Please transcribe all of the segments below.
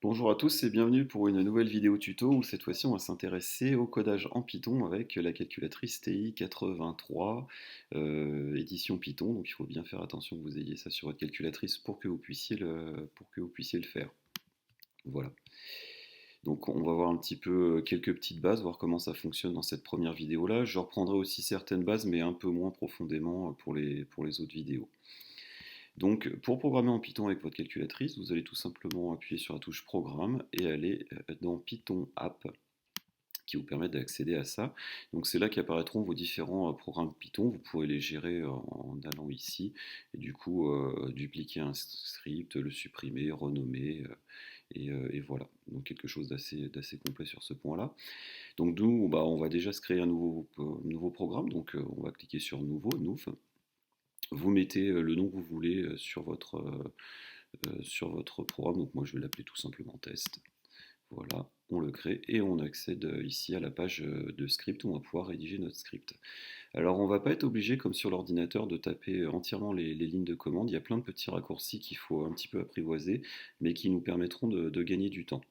Bonjour à tous et bienvenue pour une nouvelle vidéo tuto où cette fois-ci on va s'intéresser au codage en Python avec la calculatrice TI-83 édition Python. Donc il faut bien faire attention que vous ayez ça sur votre calculatrice pour que vous puissiez le faire. Voilà. Donc on va voir un petit peu quelques petites bases, voir comment ça fonctionne dans cette première vidéo là. Je reprendrai aussi certaines bases mais un peu moins profondément pour les autres vidéos. Donc, pour programmer en Python avec votre calculatrice, vous allez tout simplement appuyer sur la touche Programme et aller dans Python App qui vous permet d'accéder à ça. Donc, c'est là qu'apparaîtront vos différents programmes Python. Vous pourrez les gérer en allant ici et du coup dupliquer un script, le supprimer, renommer. Et voilà, donc quelque chose d'assez complet sur ce point-là. Donc nous, on va déjà se créer un nouveau programme. Donc on va cliquer sur Nouveau, New. Vous mettez le nom que vous voulez sur votre programme. Donc moi je vais l'appeler tout simplement test. Voilà, on le crée et on accède ici à la page de script où on va pouvoir rédiger notre script. Alors on ne va pas être obligé comme sur l'ordinateur de taper entièrement les lignes de commande. Il y a plein de petits raccourcis qu'il faut un petit peu apprivoiser mais qui nous permettront de gagner du temps.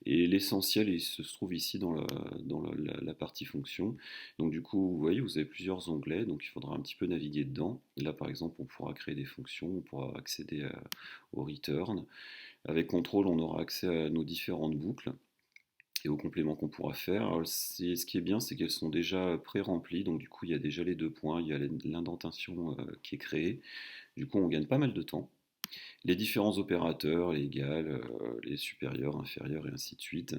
Et l'essentiel, il se trouve ici dans la partie fonction. Donc du coup, vous voyez, vous avez plusieurs onglets, donc il faudra un petit peu naviguer dedans. Et là, par exemple, on pourra créer des fonctions, on pourra accéder au return. Avec contrôle, on aura accès à nos différentes boucles et aux compléments qu'on pourra faire. Alors, ce qui est bien, c'est qu'elles sont déjà pré-remplies, donc du coup, il y a déjà les deux points, il y a l'indentation qui est créée. Du coup, on gagne pas mal de temps. Les différents opérateurs, les égales, les supérieurs, inférieurs et ainsi de suite.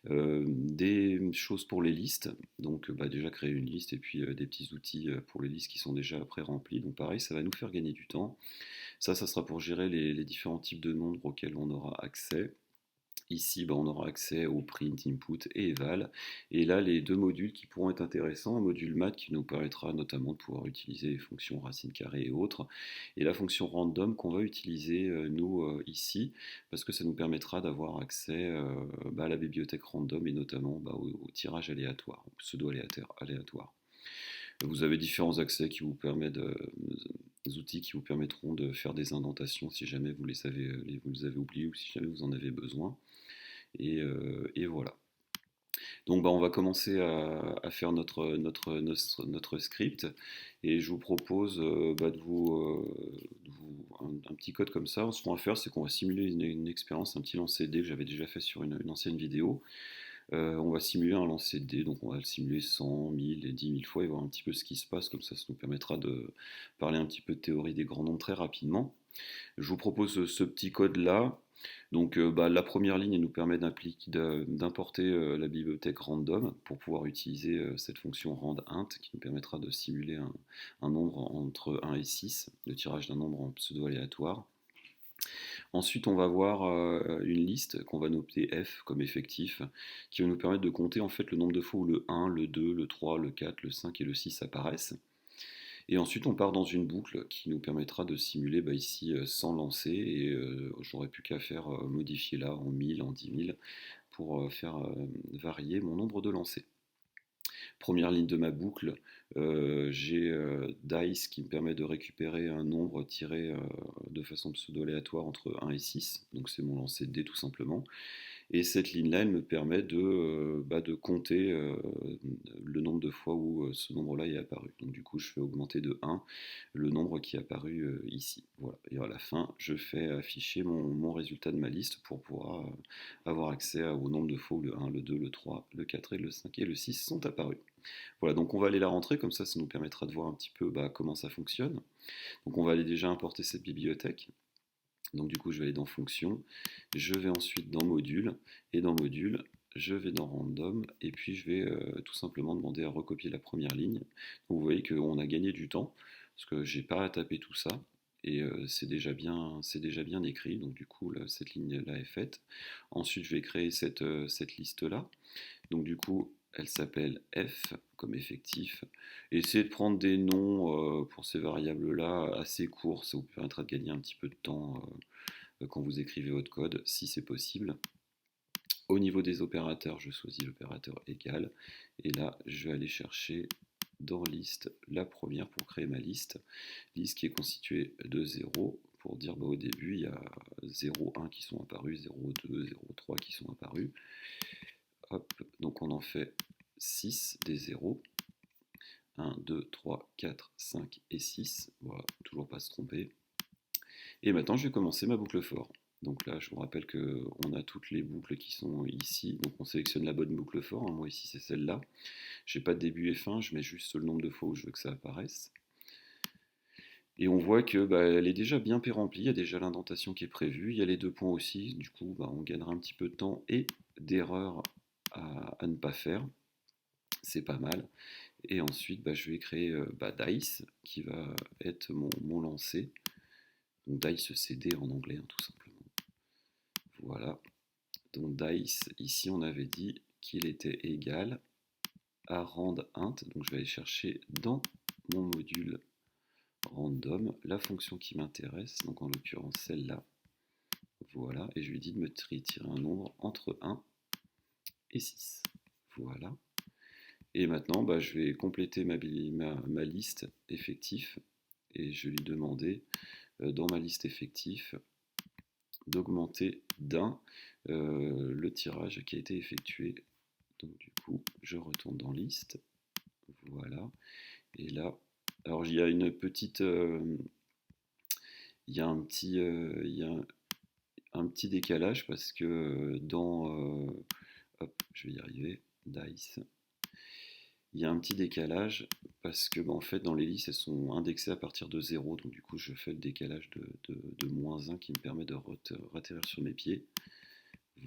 Des choses pour les listes, donc déjà créer une liste et puis des petits outils pour les listes qui sont déjà pré-remplis. Donc pareil, ça va nous faire gagner du temps. Ça sera pour gérer les différents types de nombres auxquels on aura accès. Ici, on aura accès au print, input et eval. Et là, les deux modules qui pourront être intéressants, un module math qui nous permettra notamment de pouvoir utiliser les fonctions racine carrée et autres, et la fonction random qu'on va utiliser nous ici, parce que ça nous permettra d'avoir accès à la bibliothèque random et notamment au tirage aléatoire, au pseudo-aléatoire. Vous avez différents accès qui vous permettent des outils qui vous permettront de faire des indentations si jamais vous les avez oubliés ou si jamais vous en avez besoin. Et voilà. Donc on va commencer à faire notre script et je vous propose un petit code comme ça. Ce qu'on va faire, c'est qu'on va simuler une expérience, un petit lancer de dés que j'avais déjà fait sur une ancienne vidéo. On va simuler un lancer de dés, donc on va le simuler 100, 1000 et 10 000 fois et voir un petit peu ce qui se passe, comme ça nous permettra de parler un petit peu de théorie des grands nombres très rapidement. Je vous propose ce petit code-là. Donc la première ligne elle nous permet d'importer la bibliothèque random pour pouvoir utiliser cette fonction randint qui nous permettra de simuler un nombre entre 1 et 6, le tirage d'un nombre en pseudo-aléatoire. Ensuite, on va voir une liste qu'on va noter F comme effectif, qui va nous permettre de compter en fait le nombre de fois où le 1, le 2, le 3, le 4, le 5 et le 6 apparaissent. Et ensuite, on part dans une boucle qui nous permettra de simuler ici 100 lancers. Et j'aurais plus qu'à faire modifier là en 1000, en 10 000 pour faire varier mon nombre de lancers. Première ligne de ma boucle, j'ai dice qui me permet de récupérer un nombre tiré de façon pseudo-aléatoire entre 1 et 6. Donc c'est mon lancer de dés tout simplement. Et cette ligne-là, elle me permet de compter le nombre de fois où ce nombre-là est apparu. Donc du coup, je fais augmenter de 1 le nombre qui est apparu ici. Voilà. Et à la fin, je fais afficher mon résultat de ma liste pour pouvoir avoir accès au nombre de fois où le 1, le 2, le 3, le 4 et le 5 et le 6 sont apparus. Voilà, donc on va aller la rentrer, comme ça nous permettra de voir un petit peu comment ça fonctionne. Donc on va aller déjà importer cette bibliothèque. Donc du coup, je vais aller dans Fonction, je vais ensuite dans Module, et dans Module, je vais dans Random, et puis je vais tout simplement demander à recopier la première ligne. Donc vous voyez qu'on a gagné du temps, parce que j'ai pas à taper tout ça, et c'est déjà bien écrit, donc du coup, là, cette ligne-là est faite. Ensuite, je vais créer cette liste-là. Donc du coup, elle s'appelle F comme effectif. Et essayez de prendre des noms pour ces variables-là assez courts, ça vous permettra de gagner un petit peu de temps quand vous écrivez votre code, si c'est possible. Au niveau des opérateurs, je choisis l'opérateur égal. Et là, je vais aller chercher dans liste la première pour créer ma liste. Liste qui est constituée de 0 pour dire au début il y a 0, 1 qui sont apparus, 0, 2, 0, 3 qui sont apparus. Hop, donc on en fait 6 des 0. 1, 2, 3, 4, 5 et 6. Voilà, toujours pas se tromper. Et maintenant, je vais commencer ma boucle for. Donc là, je vous rappelle qu'on a toutes les boucles qui sont ici. Donc on sélectionne la bonne boucle for. Moi ici, c'est celle-là. Je n'ai pas de début et fin. Je mets juste le nombre de fois où je veux que ça apparaisse. Et on voit que elle est déjà bien pré-remplie. Il y a déjà l'indentation qui est prévue. Il y a les 2 points aussi. Du coup, on gagnera un petit peu de temps et d'erreurs à ne pas faire. C'est pas mal. Et ensuite, je vais créer Dice, qui va être mon lancer. Donc Dice CD en anglais, tout simplement. Voilà. Donc Dice, ici on avait dit qu'il était égal à randint. Donc je vais aller chercher dans mon module random la fonction qui m'intéresse, donc en l'occurrence celle-là. Voilà. Et je lui dis de me tirer un nombre entre 1 et 6. Voilà. Et maintenant, je vais compléter ma liste effectif et je vais lui demander dans ma liste effectif d'augmenter d'un le tirage qui a été effectué. Donc du coup, je retourne dans liste. Voilà. Et là, alors il y a une petite, il y a un petit, un petit décalage parce que dans, hop, je vais y arriver, Dice. Il y a un petit décalage parce que en fait dans les listes elles sont indexées à partir de 0, donc du coup je fais le décalage de -1 qui me permet de ratterrir sur mes pieds.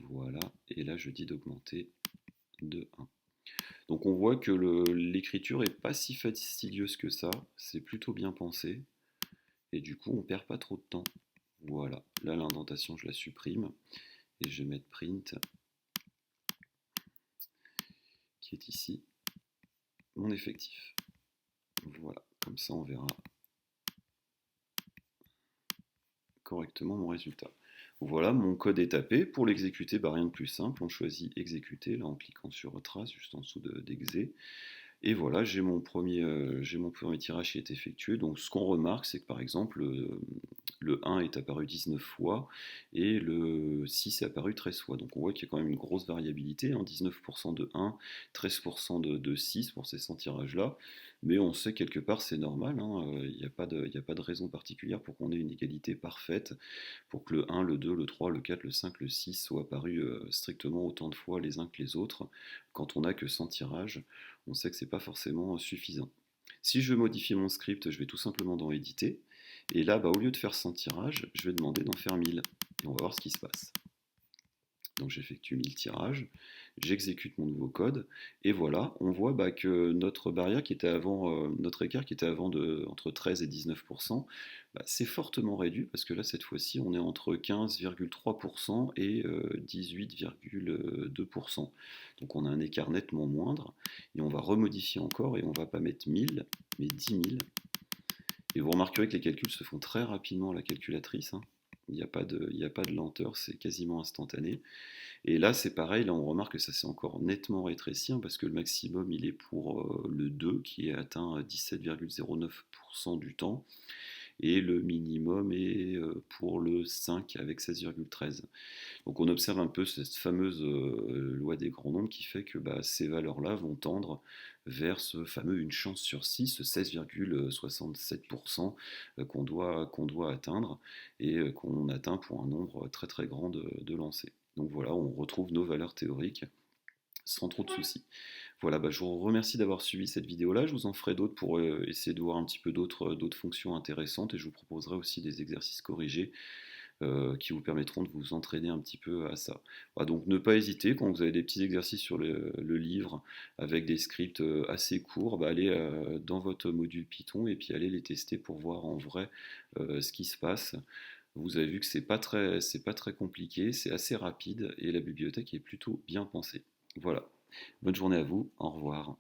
Voilà, et là je dis d'augmenter de 1. Donc on voit que l'écriture est pas si fastidieuse que ça, c'est plutôt bien pensé, et du coup on perd pas trop de temps. Voilà, là l'indentation je la supprime, et je vais mettre print, qui est ici, mon effectif. Voilà, comme ça on verra correctement mon résultat. Voilà, mon code est tapé. Pour l'exécuter, rien de plus simple. On choisit exécuter, là en cliquant sur trace, juste en dessous d'exe. Et voilà, j'ai mon premier tirage qui est effectué. Donc ce qu'on remarque, c'est que par exemple, le 1 est apparu 19 fois et le 6 est apparu 13 fois. Donc on voit qu'il y a quand même une grosse variabilité, 19% de 1, 13% de 6 pour ces 100 tirages-là. Mais on sait quelque part c'est normal, il n'y a pas de raison particulière pour qu'on ait une égalité parfaite, pour que le 1, le 2, le 3, le 4, le 5, le 6 soient apparus strictement autant de fois les uns que les autres. Quand on n'a que 100 tirages, on sait que c'est pas forcément suffisant. Si je veux modifier mon script, je vais tout simplement dans éditer. Et là, au lieu de faire 100 tirages, je vais demander d'en faire 1000. Et on va voir ce qui se passe. Donc j'effectue 1000 tirages, j'exécute mon nouveau code, et voilà, on voit que notre barrière qui était avant, notre écart qui était avant entre 13 et 19%, c'est fortement réduit, parce que là cette fois-ci on est entre 15,3% et 18,2%. Donc on a un écart nettement moindre, et on va remodifier encore, et on va pas mettre 1000, mais 10 000. Et vous remarquerez que les calculs se font très rapidement à la calculatrice, Il n'y a pas de lenteur, c'est quasiment instantané. Et là, c'est pareil, là on remarque que ça s'est encore nettement rétréci, parce que le maximum il est pour le 2 qui est atteint à 17,09% du temps, et le minimum est pour le 5 avec 16,13. Donc on observe un peu cette fameuse loi des grands nombres qui fait que ces valeurs-là vont tendre vers ce fameux une chance sur 6, 16,67% qu'on doit atteindre, et qu'on atteint pour un nombre très très grand de lancers. Donc voilà, on retrouve nos valeurs théoriques sans trop de soucis. Voilà, je vous remercie d'avoir suivi cette vidéo-là. Je vous en ferai d'autres pour essayer de voir un petit peu d'autres fonctions intéressantes, et je vous proposerai aussi des exercices corrigés qui vous permettront de vous entraîner un petit peu à ça. Voilà, donc ne pas hésiter, quand vous avez des petits exercices sur le livre avec des scripts assez courts, allez dans votre module Python et puis allez les tester pour voir en vrai ce qui se passe. Vous avez vu que c'est pas très compliqué, c'est assez rapide, et la bibliothèque est plutôt bien pensée. Voilà. Bonne journée à vous, au revoir.